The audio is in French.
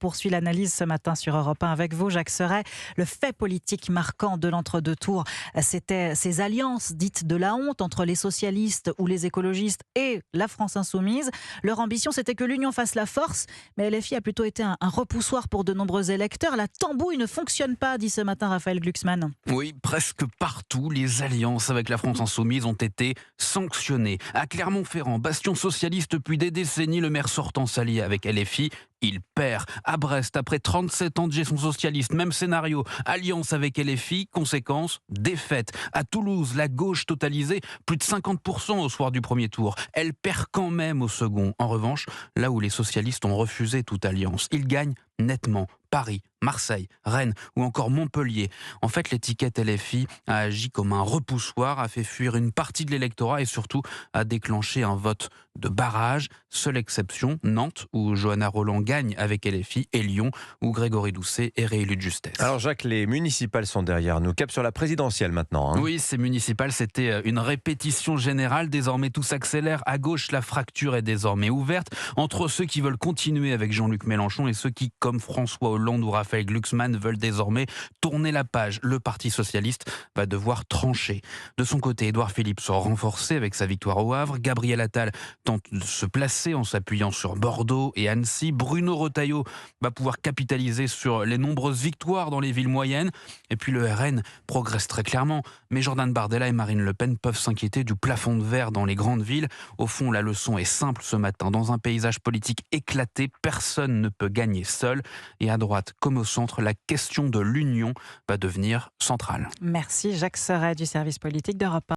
poursuit l'analyse ce matin sur Europe 1 avec vous, Jacques Serret. Le fait politique marquant de l'entre-deux tours, c'était ces alliances dites de la honte entre les socialistes ou les écologistes et la France insoumise. Leur ambition, c'était que l'union fasse la force, mais LFI a plutôt été un repoussoir pour de nombreux électeurs. La tambouille ne fonctionne pas, dit ce matin Raphaël Glucksmann. Oui, presque partout, les alliances avec la France insoumise ont été sanctionnées. À Clermont-Ferrand, bastion socialiste depuis des décennies, le maire sortant s'allie avec LFI. Il perd. À Brest, après 37 ans de gestion socialiste, même scénario. Alliance avec LFI, conséquence, défaite. À Toulouse, la gauche totalisait plus de 50% au soir du premier tour. Elle perd quand même au second. En revanche, là où les socialistes ont refusé toute alliance, ils gagnent nettement. Paris, Marseille, Rennes ou encore Montpellier. En fait, l'étiquette LFI a agi comme un repoussoir, a fait fuir une partie de l'électorat et surtout a déclenché un vote de barrage. Seule exception, Nantes, où Johanna Rolland gagne avec LFI, et Lyon, où Grégory Doucet est réélu de justesse. Alors Jacques, les municipales sont derrière nous. Cap sur la présidentielle maintenant. Oui, ces municipales, c'était une répétition générale. Désormais, tout s'accélère. À gauche, la fracture est désormais ouverte entre ceux qui veulent continuer avec Jean-Luc Mélenchon et ceux qui, comme François Hollande ou Raphaël Glucksmann, veulent désormais tourner la page. Le Parti socialiste va devoir trancher. De son côté, Édouard Philippe sera renforcé avec sa victoire au Havre. Gabriel Attal tente de se placer en s'appuyant sur Bordeaux et Annecy. Bruno Retailleau va pouvoir capitaliser sur les nombreuses victoires dans les villes moyennes. Et puis le RN progresse très clairement. Mais Jordan Bardella et Marine Le Pen peuvent s'inquiéter du plafond de verre dans les grandes villes. Au fond, la leçon est simple ce matin. Dans un paysage politique éclaté, personne ne peut gagner seul. Et à droite comme au centre, la question de l'union va devenir centrale. Merci Jacques Serret du service politique d'Europe 1.